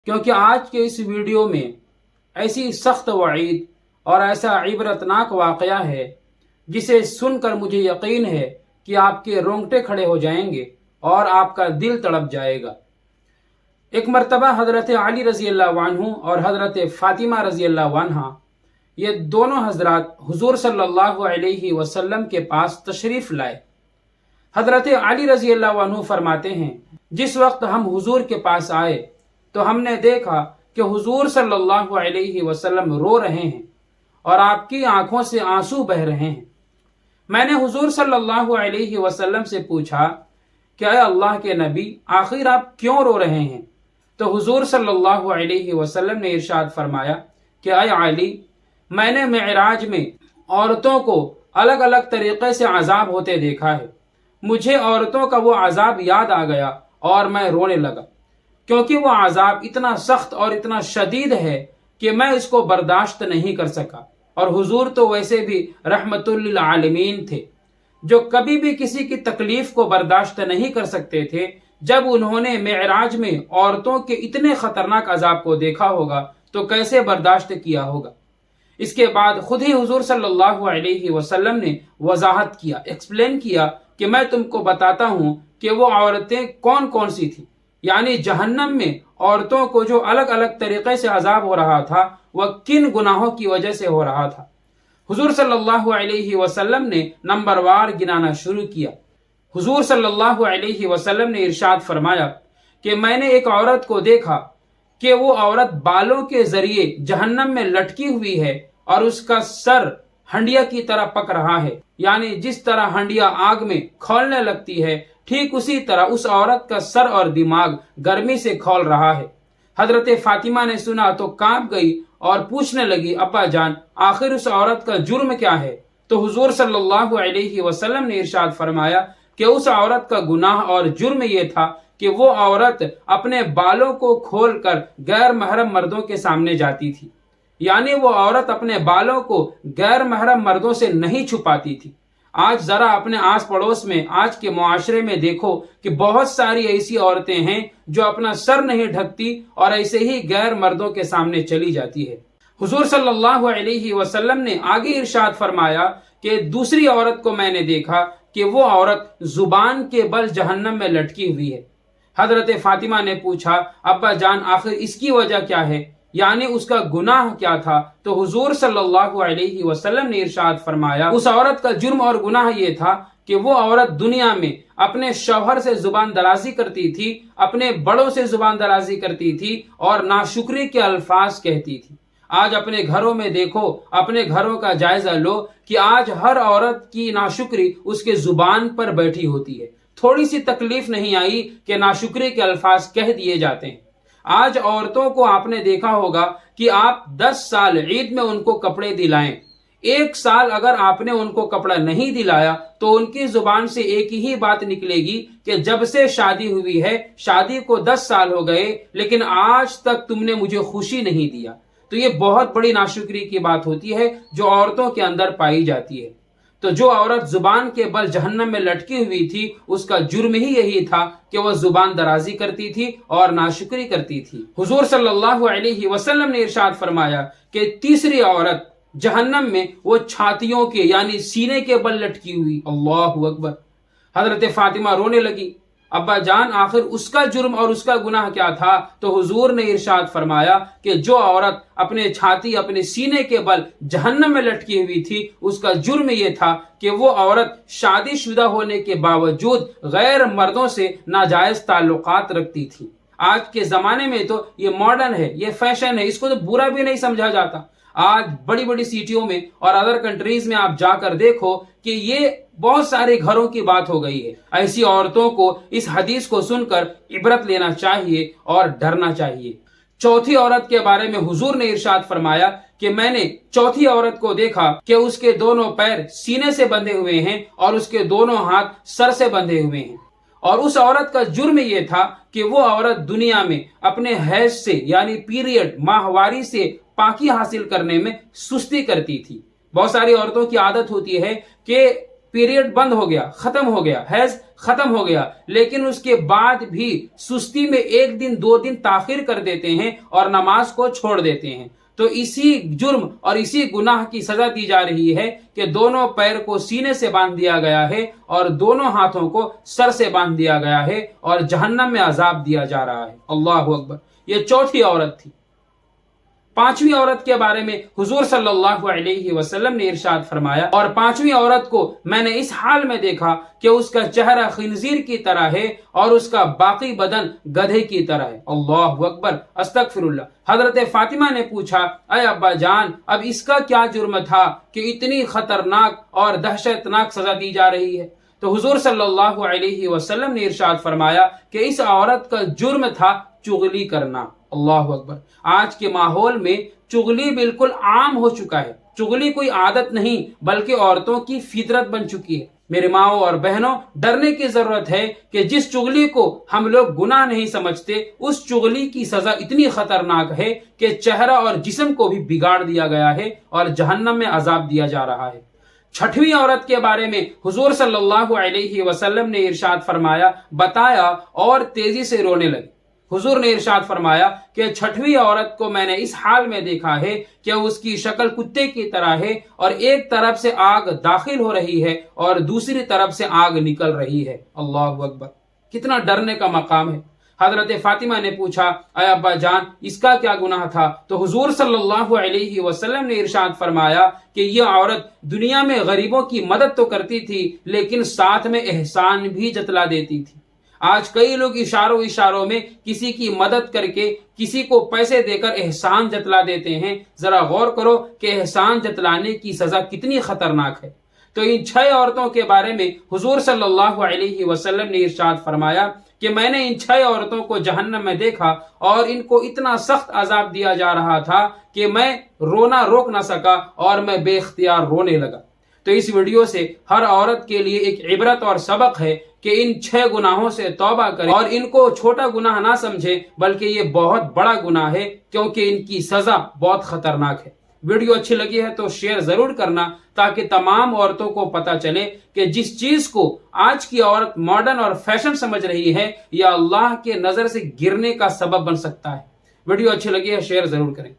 کیونکہ آج کے اس ویڈیو میں ایسی سخت وعید اور ایسا عبرتناک واقعہ ہے جسے سن کر مجھے یقین ہے کہ آپ کے رونگٹے کھڑے ہو جائیں گے اور آپ کا دل تڑپ جائے گا۔ ایک مرتبہ حضرت علی رضی اللہ عنہ اور حضرت فاطمہ رضی اللہ عنہ یہ دونوں حضرات حضور صلی اللہ علیہ وسلم کے پاس تشریف لائے۔ حضرت علی رضی اللہ عنہ فرماتے ہیں، جس وقت ہم حضور کے پاس آئے تو ہم نے دیکھا کہ حضور صلی اللہ علیہ وسلم رو رہے ہیں اور آپ کی آنکھوں سے آنسو بہ رہے ہیں۔ میں نے حضور صلی اللہ علیہ وسلم سے پوچھا کہ اے اللہ کے نبی، آخر آپ کیوں رو رہے ہیں؟ تو حضور صلی اللہ علیہ وسلم نے ارشاد فرمایا کہ اے علی، میں نے معراج میں عورتوں کو الگ الگ طریقے سے عذاب ہوتے دیکھا ہے۔ مجھے عورتوں کا وہ عذاب یاد آ گیا اور میں رونے لگا، کیونکہ وہ عذاب اتنا سخت اور اتنا شدید ہے کہ میں اس کو برداشت نہیں کر سکا۔ اور حضور تو ویسے بھی رحمت للعالمین تھے، جو کبھی بھی کسی کی تکلیف کو برداشت نہیں کر سکتے تھے۔ جب انہوں نے معراج میں عورتوں کے اتنے خطرناک عذاب کو دیکھا ہوگا تو کیسے برداشت کیا ہوگا۔ اس کے بعد خود ہی حضور صلی اللہ علیہ وسلم نے وضاحت کیا، ایکسپلین کیا کہ میں تم کو بتاتا ہوں کہ وہ عورتیں کون کون سی تھیں، یعنی جہنم میں عورتوں کو جو الگ الگ طریقے سے عذاب ہو رہا تھا وہ کن گناہوں کی وجہ سے ہو رہا تھا۔ حضور صلی اللہ علیہ وسلم نے نمبر وار گنانا شروع کیا۔ حضور صلی اللہ علیہ وسلم نے ارشاد فرمایا کہ میں نے ایک عورت کو دیکھا کہ وہ عورت بالوں کے ذریعے جہنم میں لٹکی ہوئی ہے اور اس کا سر ہنڈیا کی طرح پک رہا ہے، یعنی جس طرح ہنڈیا آگ میں کھولنے لگتی ہے ٹھیک اسی طرح اس عورت کا سر اور دماغ گرمی سے کھول رہا ہے۔ حضرت فاطمہ نے سنا تو کانپ گئی اور پوچھنے لگی، ابا جان، آخر اس عورت کا جرم کیا ہے؟ تو حضور صلی اللہ علیہ وسلم نے ارشاد فرمایا کہ اس عورت کا گناہ اور جرم یہ تھا کہ وہ عورت اپنے بالوں کو کھول کر غیر محرم مردوں کے سامنے جاتی تھی، یعنی وہ عورت اپنے بالوں کو غیر محرم مردوں سے نہیں چھپاتی تھی۔ آج ذرا اپنے آس پڑوس میں، آج کے معاشرے میں دیکھو کہ بہت ساری ایسی عورتیں ہیں جو اپنا سر نہیں ڈھکتی اور ایسے ہی غیر مردوں کے سامنے چلی جاتی ہے۔ حضور صلی اللہ علیہ وسلم نے آگے ارشاد فرمایا کہ دوسری عورت کو میں نے دیکھا کہ وہ عورت زبان کے بل جہنم میں لٹکی ہوئی ہے۔ حضرت فاطمہ نے پوچھا، ابا جان، آخر اس کی وجہ کیا ہے، یعنی اس کا گناہ کیا تھا؟ تو حضور صلی اللہ علیہ وسلم نے ارشاد فرمایا، اس عورت کا جرم اور گناہ یہ تھا کہ وہ عورت دنیا میں اپنے شوہر سے زبان درازی کرتی تھی، اپنے بڑوں سے زبان درازی کرتی تھی اور ناشکری کے الفاظ کہتی تھی۔ آج اپنے گھروں میں دیکھو، اپنے گھروں کا جائزہ لو کہ آج ہر عورت کی ناشکری اس کے زبان پر بیٹھی ہوتی ہے۔ تھوڑی سی تکلیف نہیں آئی کہ ناشکری کے الفاظ کہہ دیے جاتے ہیں۔ آج عورتوں کو آپ نے دیکھا ہوگا کہ آپ 10 سال عید میں ان کو کپڑے دلائیں، 1 سال اگر آپ نے ان کو کپڑا نہیں دلایا تو ان کی زبان سے ایک ہی بات نکلے گی کہ جب سے شادی ہوئی ہے، شادی کو 10 سال ہو گئے لیکن آج تک تم نے مجھے خوشی نہیں دیا۔ تو یہ بہت بڑی ناشکری کی بات ہوتی ہے جو عورتوں کے اندر پائی جاتی ہے۔ تو جو عورت زبان کے بل جہنم میں لٹکی ہوئی تھی، اس کا جرم ہی یہی تھا کہ وہ زبان درازی کرتی تھی اور ناشکری کرتی تھی۔ حضور صلی اللہ علیہ وسلم نے ارشاد فرمایا کہ تیسری عورت جہنم میں وہ چھاتیوں کے یعنی سینے کے بل لٹکی ہوئی۔ اللہ اکبر! حضرت فاطمہ رونے لگی، ابا جان، آخر اس کا جرم اور اس کا گناہ کیا تھا؟ تو حضور نے ارشاد فرمایا کہ جو عورت اپنے چھاتی، اپنے سینے کے بل جہنم میں لٹکی ہوئی تھی، اس کا جرم یہ تھا کہ وہ عورت شادی شدہ ہونے کے باوجود غیر مردوں سے ناجائز تعلقات رکھتی تھی۔ آج کے زمانے میں تو یہ ماڈرن ہے، یہ فیشن ہے، اس کو تو برا بھی نہیں سمجھا جاتا۔ آج بڑی بڑی سٹیوں میں اور ادر کنٹریز میں آپ جا کر دیکھو کہ یہ بہت سارے گھروں کی بات ہو گئی ہے۔ ایسی عورتوں کو اس حدیث کو سن کر عبرت لینا چاہیے اور ڈرنا چاہیے۔ چوتھی عورت کے بارے میں حضور نے ارشاد فرمایا کہ میں نے چوتھی عورت کو دیکھا کہ اس کے دونوں پیر سینے سے بندھے ہوئے ہیں اور اس کے دونوں ہاتھ سر سے بندھے ہوئے ہیں، اور اس عورت کا جرم یہ تھا کہ وہ عورت دنیا میں اپنے حیض سے یعنی پیریڈ، ماہواری سے پاکی حاصل کرنے میں سستی کرتی تھی۔ بہت ساری عورتوں کی عادت ہوتی ہے کہ پیریڈ بند ہو گیا، ختم ہو گیا، حیض ختم ہو گیا، لیکن اس کے بعد بھی سستی میں 1 دن 2 دن تاخیر کر دیتے ہیں اور نماز کو چھوڑ دیتے ہیں، تو اسی جرم اور اسی گناہ کی سزا دی جا رہی ہے کہ دونوں پیر کو سینے سے باندھ دیا گیا ہے اور دونوں ہاتھوں کو سر سے باندھ دیا گیا ہے اور جہنم میں عذاب دیا جا رہا ہے۔ اللہ اکبر۔ یہ چوتھی عورت تھی۔ پانچویں عورت کے بارے میں حضور صلی اللہ علیہ وسلم نے ارشاد فرمایا، اور پانچویں عورت کو میں نے اس حال میں دیکھا کہ اس کا چہرہ خنزیر کی طرح ہے اور اس کا باقی بدن گدھے کی طرح ہے۔ اللہ اکبر، استغفر اللہ۔ حضرت فاطمہ نے پوچھا، اے ابا جان، اب اس کا کیا جرم تھا کہ اتنی خطرناک اور دہشتناک سزا دی جا رہی ہے؟ تو حضور صلی اللہ علیہ وسلم نے ارشاد فرمایا کہ اس عورت کا جرم تھا چغلی کرنا۔ اللہ اکبر۔ آج کے ماحول میں چغلی بالکل عام ہو چکا ہے۔ چغلی کوئی عادت نہیں بلکہ عورتوں کی فطرت بن چکی ہے۔ میرے ماؤں اور بہنوں، ڈرنے کی ضرورت ہے کہ جس چغلی کو ہم لوگ گناہ نہیں سمجھتے، اس چغلی کی سزا اتنی خطرناک ہے کہ چہرہ اور جسم کو بھی بگاڑ دیا گیا ہے اور جہنم میں عذاب دیا جا رہا ہے۔ چھٹویں عورت کے بارے میں حضور صلی اللہ علیہ وسلم نے ارشاد فرمایا، بتایا اور تیزی سے رونے لگی۔ حضور نے ارشاد فرمایا کہ چھٹویں عورت کو میں نے اس حال میں دیکھا ہے کہ اس کی شکل کتے کی طرح ہے اور ایک طرف سے آگ داخل ہو رہی ہے اور دوسری طرف سے آگ نکل رہی ہے۔ اللہ اکبر۔ کتنا ڈرنے کا مقام ہے۔ حضرت فاطمہ نے پوچھا، اے ابا جان، اس کا کیا گناہ تھا؟ تو حضور صلی اللہ علیہ وسلم نے ارشاد فرمایا کہ یہ عورت دنیا میں غریبوں کی مدد تو کرتی تھی لیکن ساتھ میں احسان بھی جتلا دیتی تھی۔ آج کئی لوگ اشاروں میں کسی کی مدد کر کے کسی کو پیسے دے کر احسان جتلا دیتے ہیں۔ ذرا غور کرو کہ احسان جتلانے کی سزا کتنی خطرناک ہے۔ تو ان 6 عورتوں کے بارے میں حضور صلی اللہ علیہ وسلم نے ارشاد فرمایا کہ میں نے ان 6 عورتوں کو جہنم میں دیکھا اور ان کو اتنا سخت عذاب دیا جا رہا تھا کہ میں رونا روک نہ سکا اور میں بے اختیار رونے لگا۔ تو اس ویڈیو سے ہر عورت کے لیے ایک عبرت اور سبق ہے کہ ان 6 گناہوں سے توبہ کریں اور ان کو چھوٹا گناہ نہ سمجھیں بلکہ یہ بہت بڑا گناہ ہے، کیونکہ ان کی سزا بہت خطرناک ہے۔ ویڈیو اچھی لگی ہے تو شیئر ضرور کرنا تاکہ تمام عورتوں کو پتہ چلے کہ جس چیز کو آج کی عورت ماڈرن اور فیشن سمجھ رہی ہے یا اللہ کے نظر سے گرنے کا سبب بن سکتا ہے۔ ویڈیو اچھی لگی ہے شیئر ضرور کریں۔